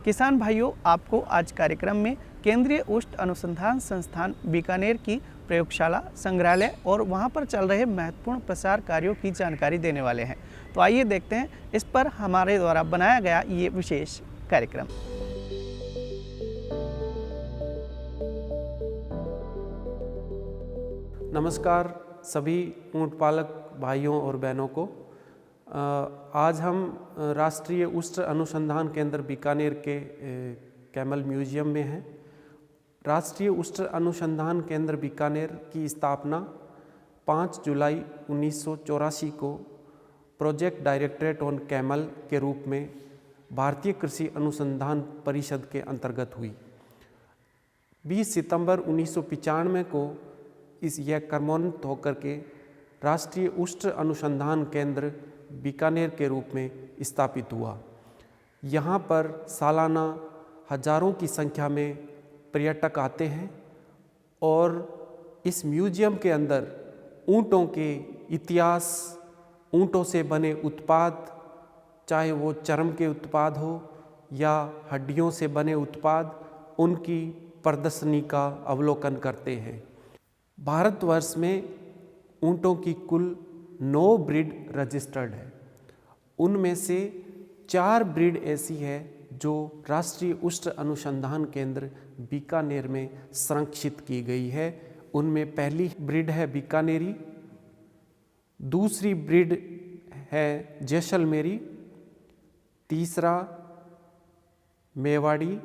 किसान भाइयों, आपको आज कार्यक्रम में केंद्रीय उष्ट अनुसंधान संस्थान बीकानेर की प्रयोगशाला, संग्रहालय और वहां पर चल रहे महत्वपूर्ण प्रसार कार्यों की जानकारी देने वाले हैं। तो आइए देखते हैं इस पर हमारे द्वारा बनाया गया ये विशेष कार्यक्रम। नमस्कार सभी ऊंट पालक भाइयों और बहनों को। आज हम राष्ट्रीय उष्ट अनुसंधान केंद्र बीकानेर के कैमल म्यूजियम में हैं। राष्ट्रीय उष्ट अनुसंधान केंद्र बीकानेर की स्थापना 5 जुलाई 1984 को प्रोजेक्ट डायरेक्टरेट ऑन कैमल के रूप में भारतीय कृषि अनुसंधान परिषद के अंतर्गत हुई। 20 सितंबर 1995 को यह क्रमोन्नत होकर के राष्ट्रीय उष्ट अनुसंधान केंद्र बीकानेर के रूप में स्थापित हुआ। यहाँ पर सालाना हजारों की संख्या में पर्यटक आते हैं और इस म्यूजियम के अंदर ऊँटों के इतिहास, ऊँटों से बने उत्पाद, चाहे वो चर्म के उत्पाद हो या हड्डियों से बने उत्पाद, उनकी प्रदर्शनी का अवलोकन करते हैं। भारतवर्ष में ऊँटों की कुल 9 ब्रीड रजिस्टर्ड है। उनमें से 4 ब्रीड ऐसी है जो राष्ट्रीय उष्ट अनुसंधान केंद्र बीकानेर में संरक्षित की गई है। उनमें पहली ब्रीड है बीकानेरी, दूसरी ब्रीड है जैसलमेरी, तीसरा मेवाड़ी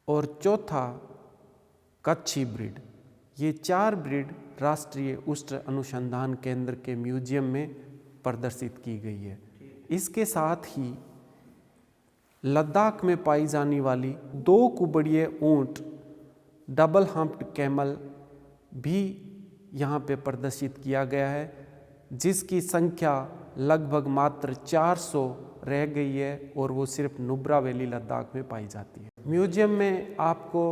और चौथा कच्छी ब्रीड। ये 4 ब्रीड राष्ट्रीय उष्ट अनुसंधान केंद्र के म्यूजियम में प्रदर्शित की गई है। इसके साथ ही लद्दाख में पाई जाने वाली 2 कुबड़िए ऊँट डबल हम्प्ड कैमल भी यहाँ पे प्रदर्शित किया गया है, जिसकी संख्या लगभग मात्र 400 रह गई है और वो सिर्फ नुब्रा वैली लद्दाख में पाई जाती है। म्यूजियम में आपको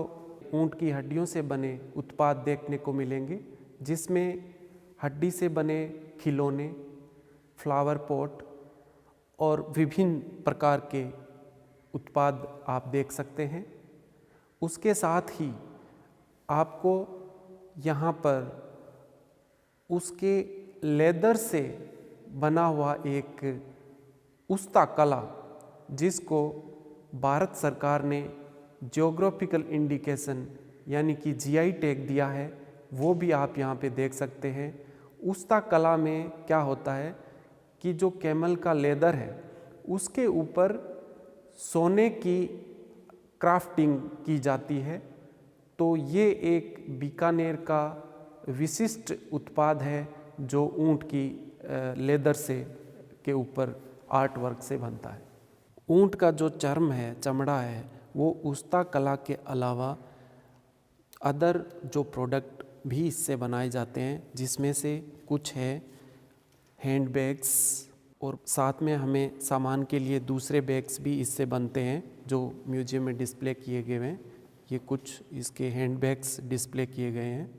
ऊँट की हड्डियों से बने उत्पाद देखने को मिलेंगे, जिसमें हड्डी से बने खिलौने, फ्लावर पॉट और विभिन्न प्रकार के उत्पाद आप देख सकते हैं। उसके साथ ही आपको यहाँ पर उसके लेदर से बना हुआ एक उस्ता कला, जिसको भारत सरकार ने जियोग्राफिकल इंडिकेशन यानी कि जीआई टैग दिया है, वो भी आप यहाँ पे देख सकते हैं। उस्ता कला में क्या होता है कि जो कैमल का लेदर है उसके ऊपर सोने की क्राफ्टिंग की जाती है। तो ये एक बीकानेर का विशिष्ट उत्पाद है जो ऊँट की लेदर से के ऊपर आर्ट वर्क से बनता है। ऊँट का जो चर्म है, चमड़ा है, वो उस्ता कला के अलावा अदर जो प्रोडक्ट भी इससे बनाए जाते हैं, जिसमें से कुछ है हैंड बैग्स और साथ में हमें सामान के लिए दूसरे बैग्स भी इससे बनते हैं जो म्यूजियम में डिस्प्ले किए गए हैं। ये कुछ इसके हैंड बैग्स डिस्प्ले किए गए हैं।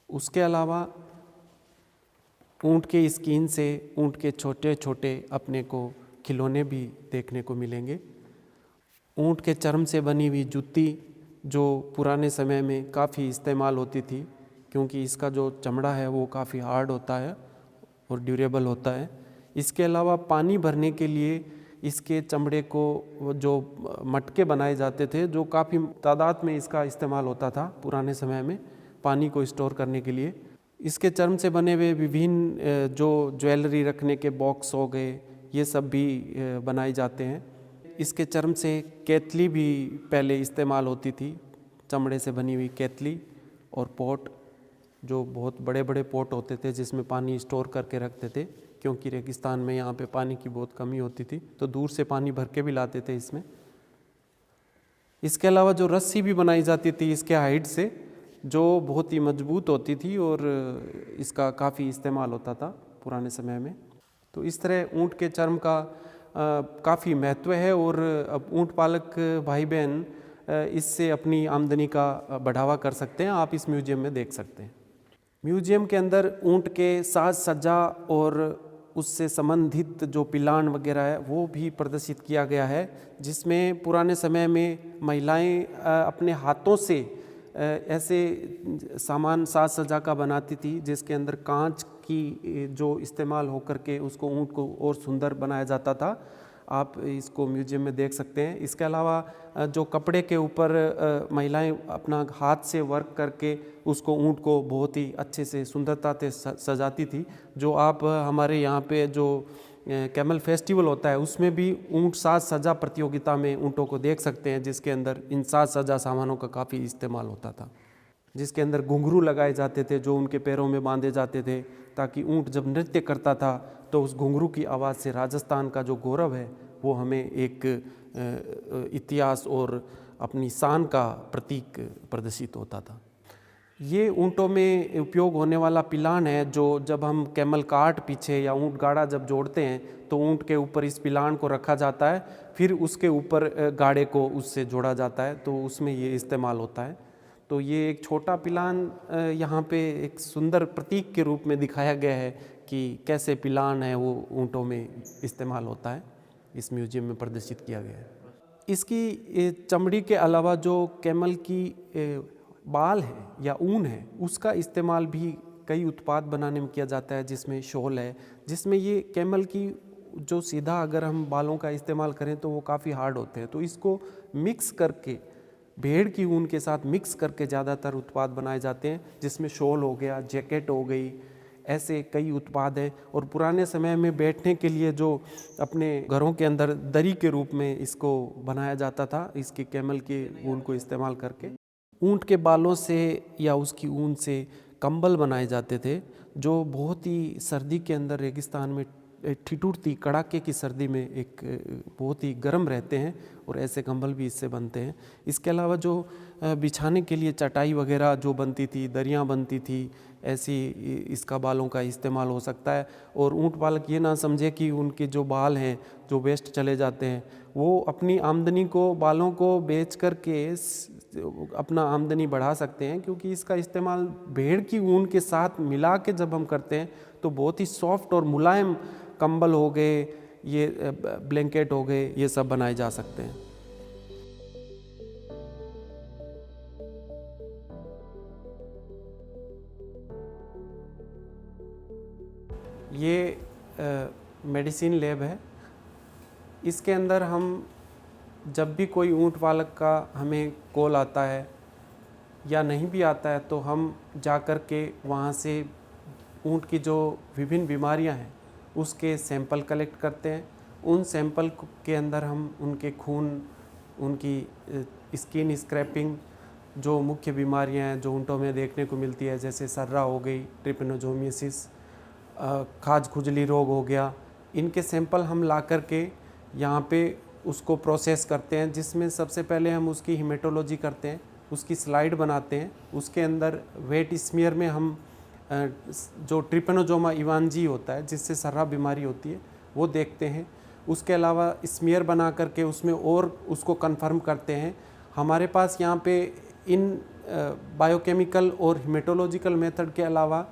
उसके अलावा ऊँट के स्किन से ऊँट के छोटे छोटे अपने को खिलौने भी देखने को मिलेंगे। ऊँट के चर्म से बनी हुई जूती जो पुराने समय में काफ़ी इस्तेमाल होती थी, क्योंकि इसका जो चमड़ा है वो काफ़ी हार्ड होता है और ड्यूरेबल होता है। इसके अलावा पानी भरने के लिए इसके चमड़े को जो मटके बनाए जाते थे, जो काफ़ी तादाद में इसका इस्तेमाल होता था पुराने समय में पानी को स्टोर करने के लिए। इसके चर्म से बने हुए विभिन्न जो ज्वेलरी रखने के बॉक्स हो गए, ये सब भी बनाए जाते हैं। इसके चर्म से केतली भी पहले इस्तेमाल होती थी, चमड़े से बनी हुई केतली और पोट, जो बहुत बड़े बड़े पोट होते थे जिसमें पानी स्टोर करके रखते थे, क्योंकि रेगिस्तान में यहाँ पे पानी की बहुत कमी होती थी, तो दूर से पानी भर के भी लाते थे इसमें। इसके अलावा जो रस्सी भी बनाई जाती थी इसके हाइट से, जो बहुत ही मजबूत होती थी और इसका काफ़ी इस्तेमाल होता था पुराने समय में। तो इस तरह ऊँट के चर्म का काफ़ी महत्व है और अब ऊँट पालक भाई बहन इससे अपनी आमदनी का बढ़ावा कर सकते हैं। आप इस म्यूजियम में देख सकते हैं। म्यूजियम के अंदर ऊँट के साज सज्जा और उससे संबंधित जो पिलान वगैरह है वो भी प्रदर्शित किया गया है, जिसमें पुराने समय में महिलाएं अपने हाथों से ऐसे सामान साज सज्जा का बनाती थी, जिसके अंदर कांच की जो इस्तेमाल होकर के उसको ऊँट को और सुंदर बनाया जाता था। आप इसको म्यूजियम में देख सकते हैं। इसके अलावा जो कपड़े के ऊपर महिलाएं अपना हाथ से वर्क करके उसको ऊँट को बहुत ही अच्छे से सुंदरता से सजाती थी। जो आप हमारे यहाँ पे जो कैमल फेस्टिवल होता है उसमें भी ऊँट साज सजा प्रतियोगिता में ऊँटों को देख सकते हैं, जिसके अंदर इन साज सजा सामानों का काफ़ी इस्तेमाल होता था, जिसके अंदर घुंघरू लगाए जाते थे जो उनके पैरों में बांधे जाते थे, ताकि ऊँट जब नृत्य करता था तो उस घुंघरू की आवाज़ से राजस्थान का जो गौरव है वो हमें एक इतिहास और अपनी शान का प्रतीक प्रदर्शित होता था। ये ऊँटों में उपयोग होने वाला पिलान है, जो जब हम कैमल कार्ट पीछे या ऊँट गाड़ा जब जोड़ते हैं तो ऊँट के ऊपर इस पिलान को रखा जाता है, फिर उसके ऊपर गाड़े को उससे जोड़ा जाता है, तो उसमें ये इस्तेमाल होता है। तो ये एक छोटा पिलान यहाँ पे एक सुंदर प्रतीक के रूप में दिखाया गया है कि कैसे पिलान है वो ऊँटों में इस्तेमाल होता है, इस म्यूजियम में प्रदर्शित किया गया है। इसकी चमड़ी के अलावा जो कैमल की बाल है या ऊन है उसका इस्तेमाल भी कई उत्पाद बनाने में किया जाता है, जिसमें शॉल है, जिसमें ये कैमल की जो सीधा अगर हम बालों का इस्तेमाल करें तो वो काफ़ी हार्ड होते हैं, तो इसको मिक्स करके भेड़ की ऊन के साथ मिक्स करके ज़्यादातर उत्पाद बनाए जाते हैं, जिसमें शॉल हो गया, जैकेट हो गई, ऐसे कई उत्पाद हैं। और पुराने समय में बैठने के लिए जो अपने घरों के अंदर दरी के रूप में इसको बनाया जाता था, इसके कैमल के ऊन को इस्तेमाल करके। ऊँट के बालों से या उसकी ऊन से कंबल बनाए जाते थे, जो बहुत ही सर्दी के अंदर रेगिस्तान में ठिठुरती कड़ाके की सर्दी में एक बहुत ही गर्म रहते हैं, और ऐसे कंबल भी इससे बनते हैं। इसके अलावा जो बिछाने के लिए चटाई वगैरह जो बनती थी, दरियाँ बनती थी, ऐसी इसका बालों का इस्तेमाल हो सकता है। और ऊँट पालक ये ना समझे कि उनके जो बाल हैं जो वेस्ट चले जाते हैं, वो अपनी आमदनी को बालों को बेच करके अपना आमदनी बढ़ा सकते हैं, क्योंकि इसका इस्तेमाल भेड़ की ऊन के साथ मिला के जब हम करते हैं तो बहुत ही सॉफ्ट और मुलायम कंबल हो गए, ये ब्लैंकेट हो गए, ये सब बनाए जा सकते हैं। ये मेडिसिन लैब है। इसके अंदर हम जब भी कोई ऊँट पालक का हमें कॉल आता है या नहीं भी आता है, तो हम जा कर के वहाँ से ऊँट की जो विभिन्न बीमारियाँ हैं उसके सैंपल कलेक्ट करते हैं। उन सैंपल के अंदर हम उनके खून, उनकी स्किन स्क्रैपिंग, जो मुख्य बीमारियां हैं जो ऊँटों में देखने को मिलती है, जैसे सर्रा हो गई, ट्रिपेनोसोमियासिस, खाज खुजली रोग हो गया, इनके सैंपल हम ला कर के यहाँ पे उसको प्रोसेस करते हैं, जिसमें सबसे पहले हम उसकी हीमेटोलॉजी करते हैं, उसकी स्लाइड बनाते हैं। उसके अंदर वेट स्मीयर में हम जो ट्रिपेनोजोमा इवांजी होता है, जिससे सर्रा बीमारी होती है, वो देखते हैं। उसके अलावा स्मीयर बना करके उसमें और उसको कंफर्म करते हैं। हमारे पास यहाँ पे इन बायोकेमिकल और हीमेटोलॉजिकल मेथड के अलावा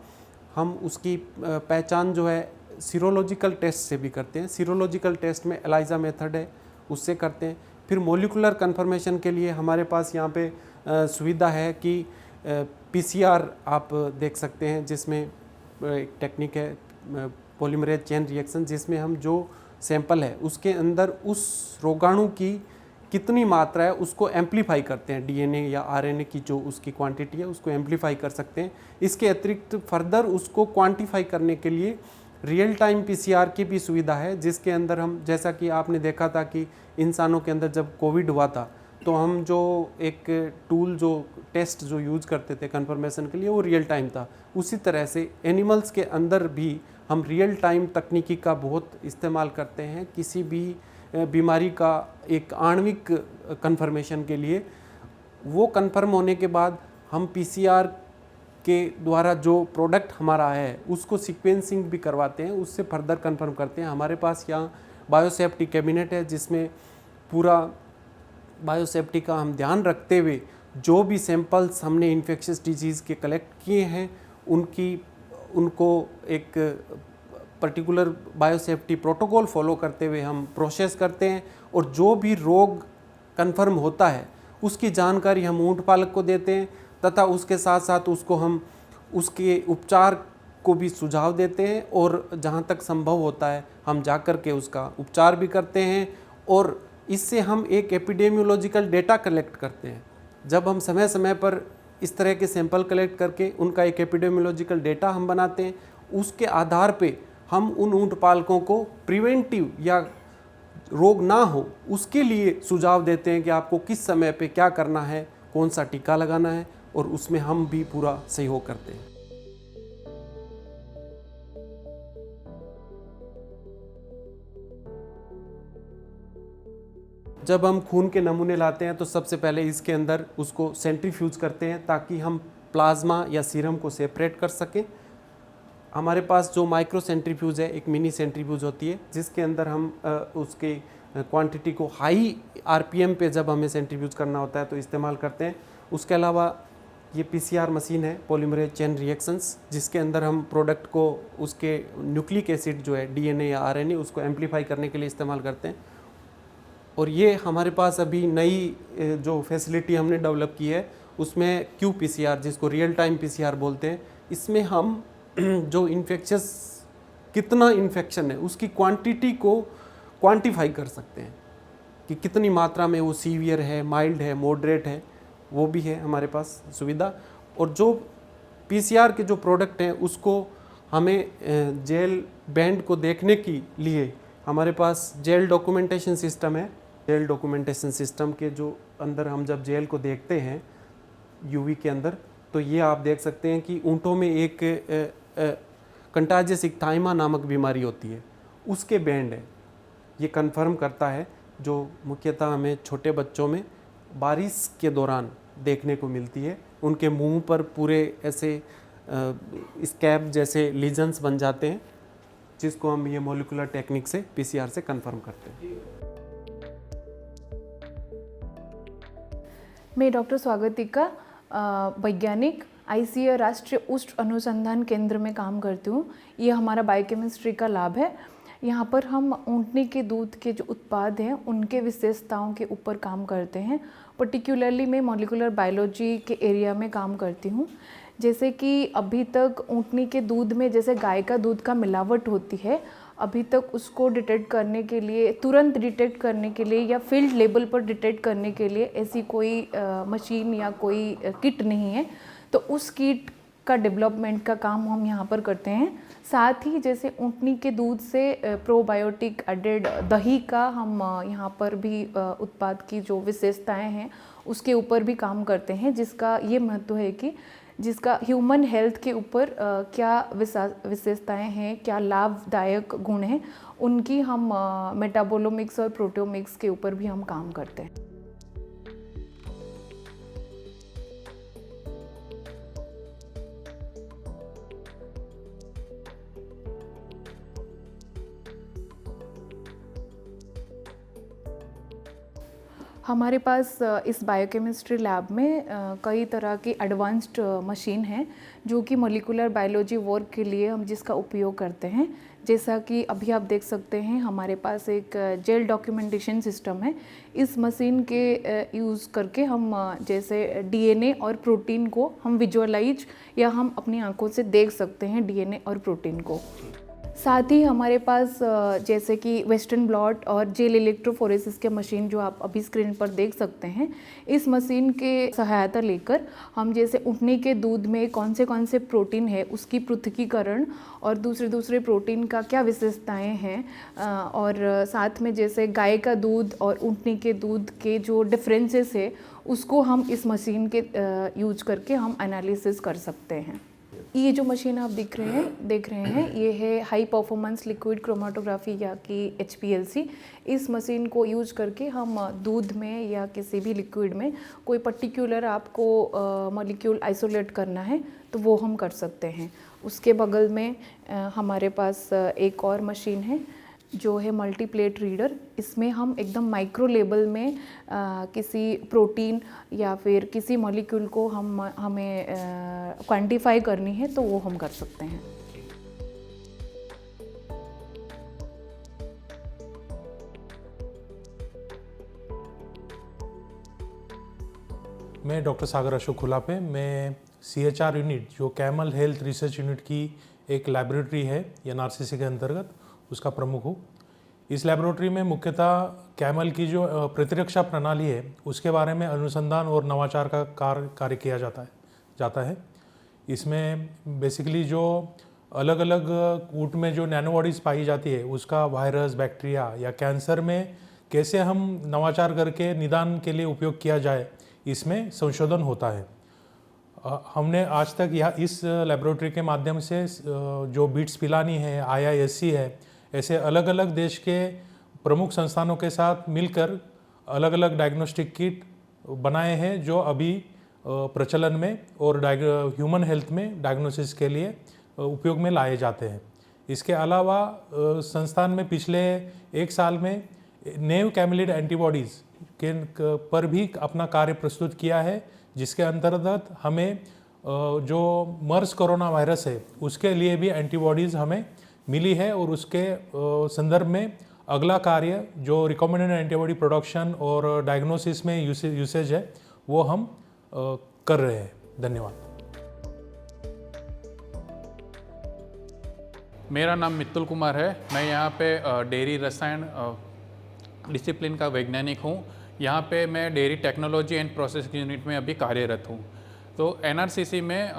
हम उसकी पहचान जो है सीरोलॉजिकल टेस्ट से भी करते हैं। सीरोलॉजिकल टेस्ट में एलाइजा मेथड है, उससे करते हैं। फिर मोलिकुलर कंफर्मेशन के लिए हमारे पास यहाँ पे सुविधा है कि पीसीआर आप देख सकते हैं, जिसमें एक टेक्निक है पॉलीमरेज चेन रिएक्शन, जिसमें हम जो सैंपल है उसके अंदर उस रोगाणु की कितनी मात्रा है उसको एम्पलीफाई करते हैं। डीएनए या आरएनए की जो उसकी क्वांटिटी है उसको एम्पलीफाई कर सकते हैं। इसके अतिरिक्त फर्दर उसको क्वांटिफाई करने के लिए रियल टाइम पीसीआर की भी सुविधा है, जिसके अंदर हम, जैसा कि आपने देखा था कि इंसानों के अंदर जब कोविड हुआ था तो हम जो एक टूल जो टेस्ट जो यूज़ करते थे कंफर्मेशन के लिए, वो रियल टाइम था। उसी तरह से एनिमल्स के अंदर भी हम रियल टाइम तकनीकी का बहुत इस्तेमाल करते हैं किसी भी बीमारी का एक आणविक कंफर्मेशन के लिए। वो कंफर्म होने के बाद हम पीसीआर के द्वारा जो प्रोडक्ट हमारा है उसको सीक्वेंसिंग भी करवाते हैं, उससे फर्दर कंफर्म करते हैं। हमारे पास यहाँ बायोसेफ्टी कैबिनेट है, जिसमें पूरा बायोसेफ्टी का हम ध्यान रखते हुए जो भी सैंपल्स हमने इन्फेक्शियस डिजीज़ के कलेक्ट किए हैं उनको एक पर्टिकुलर बायोसेफ्टी प्रोटोकॉल फॉलो करते हुए हम प्रोसेस करते हैं और जो भी रोग कन्फर्म होता है उसकी जानकारी हम ऊँट पालक को देते हैं तथा उसके साथ साथ उसको हम उसके उपचार को भी सुझाव देते हैं और जहाँ तक संभव होता है हम जा कर के उसका उपचार भी करते हैं और इससे हम एक एपिडेमियोलॉजिकल डेटा कलेक्ट करते हैं। जब हम समय समय पर इस तरह के सैंपल कलेक्ट करके उनका एक एपिडेमियोलॉजिकल डेटा हम बनाते हैं, उसके आधार पे हम उन ऊँट पालकों को प्रिवेंटिव या रोग ना हो उसके लिए सुझाव देते हैं कि आपको किस समय पे क्या करना है, कौन सा टीका लगाना है, और उसमें हम भी पूरा सहयोग करते हैं। जब हम खून के नमूने लाते हैं तो सबसे पहले इसके अंदर उसको सेंट्रीफ्यूज करते हैं ताकि हम प्लाज्मा या सीरम को सेपरेट कर सकें। हमारे पास जो माइक्रो सेंट्रीफ्यूज है, एक मिनी सेंट्रीफ्यूज होती है जिसके अंदर हम उसके क्वांटिटी को हाई आरपीएम पे जब हमें सेंट्रीफ्यूज करना होता है तो इस्तेमाल करते हैं। उसके अलावा ये पीसीआर मशीन है, पॉलीमरेज चेन रिएक्शंस, जिसके अंदर हम प्रोडक्ट को उसके न्यूक्लिक एसिड जो है डीएनए या आरएनए उसको एम्पलीफाई करने के लिए इस्तेमाल करते हैं। और ये हमारे पास अभी नई जो फैसिलिटी हमने डेवलप की है उसमें QPCR, जिसको रियल टाइम PCR बोलते हैं, इसमें हम जो इन्फेक्शस कितना इन्फेक्शन है उसकी क्वांटिटी को क्वांटिफाई कर सकते हैं कि कितनी मात्रा में वो सीवियर है, माइल्ड है, मॉडरेट है, वो भी है हमारे पास सुविधा। और जो PCR के जो प्रोडक्ट हैं उसको हमें जेल बैंड को देखने के लिए हमारे पास जेल डॉक्यूमेंटेशन सिस्टम है। जेल डॉक्यूमेंटेशन सिस्टम के जो अंदर हम जब जेल को देखते हैं यूवी के अंदर, तो ये आप देख सकते हैं कि ऊँटों में एक कंटाजियस इक्थाइमा नामक बीमारी होती है, उसके बैंड है। ये कंफर्म करता है, जो मुख्यतः हमें छोटे बच्चों में बारिश के दौरान देखने को मिलती है। उनके मुंह पर पूरे ऐसे स्कैब जैसे लीजन्स बन जाते हैं, जिसको हम ये मोलिकुलर टेक्निक से PCR से कंफर्म करते हैं। मैं डॉक्टर स्वागतिका, वैज्ञानिक ICAR राष्ट्रीय उष्ट अनुसंधान केंद्र में काम करती हूँ। ये हमारा बायोकेमिस्ट्री का लैब है। यहाँ पर हम ऊँटनी के दूध के जो उत्पाद हैं उनके विशेषताओं के ऊपर काम करते हैं। पर्टिकुलरली मैं मॉलिक्यूलर बायोलॉजी के एरिया में काम करती हूँ। जैसे कि अभी तक ऊँटनी के दूध में जैसे गाय का दूध का मिलावट होती है, अभी तक उसको डिटेक्ट करने के लिए, तुरंत डिटेक्ट करने के लिए या फील्ड लेवल पर डिटेक्ट करने के लिए ऐसी कोई मशीन या कोई किट नहीं है। तो उस किट का डेवलपमेंट का काम हम यहाँ पर करते हैं। साथ ही जैसे ऊँटनी के दूध से प्रोबायोटिक एडेड दही का हम यहाँ पर भी उत्पाद की जो विशेषताएं हैं उसके ऊपर भी काम करते हैं, जिसका ये महत्व है कि जिसका ह्यूमन हेल्थ के ऊपर क्या विशेषताएं हैं, क्या लाभदायक गुण हैं, उनकी हम मेटाबोलोमिक्स और प्रोटियोमिक्स के ऊपर भी हम काम करते हैं। हमारे पास इस बायोकेमिस्ट्री लैब में कई तरह की एडवांस्ड मशीन हैं जो कि मॉलिक्यूलर बायोलॉजी वर्क के लिए हम जिसका उपयोग करते हैं। जैसा कि अभी आप देख सकते हैं हमारे पास एक जेल डॉक्यूमेंटेशन सिस्टम है। इस मशीन के यूज़ करके हम जैसे DNA और प्रोटीन को हम विजुअलाइज या हम अपनी आंखों से देख सकते हैं DNA और प्रोटीन को। साथ ही हमारे पास जैसे कि वेस्टर्न ब्लॉट और जेल इलेक्ट्रोफोरेसिस के मशीन जो आप अभी स्क्रीन पर देख सकते हैं, इस मशीन के सहायता लेकर हम जैसे ऊँटनी के दूध में कौन से प्रोटीन है उसकी पृथक्कीकरण और दूसरे प्रोटीन का क्या विशेषताएं हैं, और साथ में जैसे गाय का दूध और ऊँटनी के दूध के जो डिफरेंसेस है उसको हम इस मशीन के यूज करके हम एनालिसिस कर सकते हैं। ये जो मशीन आप देख रहे हैं ये है हाई परफॉर्मेंस लिक्विड क्रोमेटोग्राफी या कि HPLC। इस मशीन को यूज करके हम दूध में या किसी भी लिक्विड में कोई पर्टिकुलर आपको मॉलिक्यूल आइसोलेट करना है तो वो हम कर सकते हैं। उसके बगल में हमारे पास एक और मशीन है जो है मल्टीप्लेट रीडर। इसमें हम एकदम माइक्रो लेवल में किसी प्रोटीन या फिर किसी मॉलिक्यूल को हमें क्वांटिफाई करनी है तो वो हम कर सकते हैं। मैं डॉक्टर सागर अशोक खुलापे, मैं CHR यूनिट जो कैमल हेल्थ रिसर्च यूनिट की एक लैबोरेटरी है NRCC के अंतर्गत, उसका प्रमुख हूँ। इस लैबोरेटरी में मुख्यतः कैमल की जो प्रतिरक्षा प्रणाली है उसके बारे में अनुसंधान और नवाचार का कार्य किया जाता है। इसमें बेसिकली जो अलग अलग ऊँट में जो नैनोबॉडीज़ पाई जाती है उसका वायरस, बैक्टीरिया या कैंसर में कैसे हम नवाचार करके निदान के लिए उपयोग किया जाए, इसमें संशोधन होता है। हमने आज तक इस लैबोरेटरी के माध्यम से जो बीट्स पिलानी है, IISc है, ऐसे अलग अलग देश के प्रमुख संस्थानों के साथ मिलकर अलग अलग डायग्नोस्टिक किट बनाए हैं जो अभी प्रचलन में और ह्यूमन हेल्थ में डायग्नोसिस के लिए उपयोग में लाए जाते हैं। इसके अलावा संस्थान में पिछले 1 साल में नेव कैमिलिड एंटीबॉडीज़ के पर भी अपना कार्य प्रस्तुत किया है, जिसके अंतर्गत हमें जो मर्स कोरोना वायरस है उसके लिए भी एंटीबॉडीज़ हमें मिली है और उसके संदर्भ में अगला कार्य जो रिकमेंडेड एंटीबॉडी प्रोडक्शन और डायग्नोसिस में यूसेज है वो हम कर रहे हैं। धन्यवाद। मेरा नाम मित्तुल कुमार है। मैं यहाँ पे डेयरी रसायन डिसिप्लिन का वैज्ञानिक हूँ। यहाँ पे मैं dairy technology and processing unit में अभी कार्यरत हूँ। तो NRCC में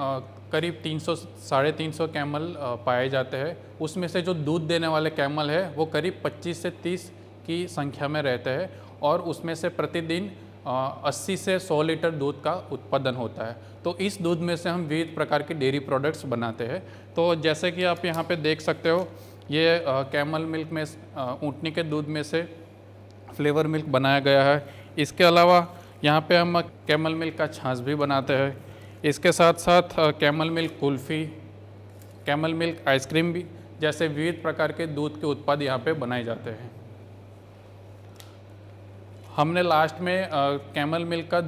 करीब 300-350 कैमल पाए जाते हैं। उसमें से जो दूध देने वाले कैमल है वो करीब 25 से 30 की संख्या में रहते हैं और उसमें से प्रतिदिन 80 से 100 लीटर दूध का उत्पादन होता है। तो इस दूध में से हम विविध प्रकार के डेयरी प्रोडक्ट्स बनाते हैं। तो जैसे कि आप यहाँ पे देख सकते हो, ये कैमल मिल्क में ऊँटनी के दूध में से फ्लेवर मिल्क बनाया गया है। इसके अलावा यहाँ पे हम कैमल मिल्क का छाछ भी बनाते हैं। इसके साथ साथ camel milk kulfi, camel milk ice cream भी जैसे विविध प्रकार के दूध के उत्पाद यहाँ पे बनाए जाते हैं। हमने लास्ट में कैमल मिल्क का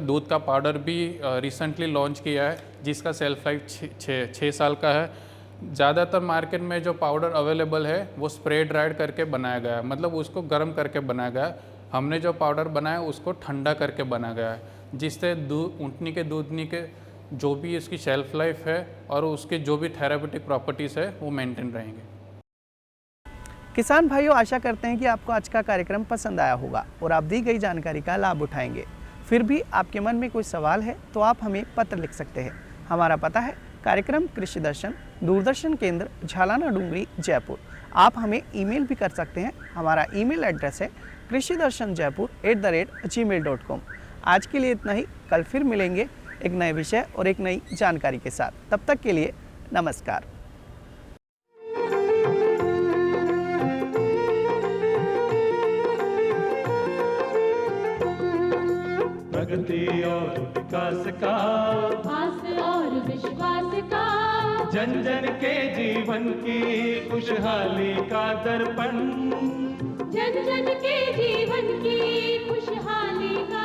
दूध का पाउडर भी रिसेंटली लॉन्च किया है, जिसका सेल्फ लाइफ 6 साल का है। ज़्यादातर मार्केट में जो पाउडर अवेलेबल है वो स्प्रे ड्राइड करके बनाया गया है, मतलब उसको गर्म करके बनाया गया है। हमने जो पाउडर बनाया उसको ठंडा करके बनाया गया है, जिससे ऊँटनी के दूधनी के जो भी इसकी शेल्फ लाइफ है और उसके जो भी थेरापेटिक प्रॉपर्टीज़ है वो मेंटेन रहेंगे। किसान भाइयों, आशा करते हैं कि आपको आज का कार्यक्रम पसंद आया होगा और आप दी गई जानकारी का लाभ उठाएंगे। फिर भी आपके मन में कोई सवाल है तो आप हमें पत्र लिख सकते हैं। हमारा पता है कार्यक्रम कृषि दर्शन, दूरदर्शन केंद्र, झालाना डूंगरी, जयपुर। आप हमें ईमेल भी कर सकते हैं। हमारा ईमेल एड्रेस है krishidarshanjaipur@gmail.com। आज के लिए इतना ही। कल फिर मिलेंगे एक नए विषय और एक नई जानकारी के साथ। तब तक के लिए नमस्कार। प्रगति और विकास का, आस और विश्वास का, जन जन के जीवन की खुशहाली का दर्पण, जन जन के जीवन की खुशहाली का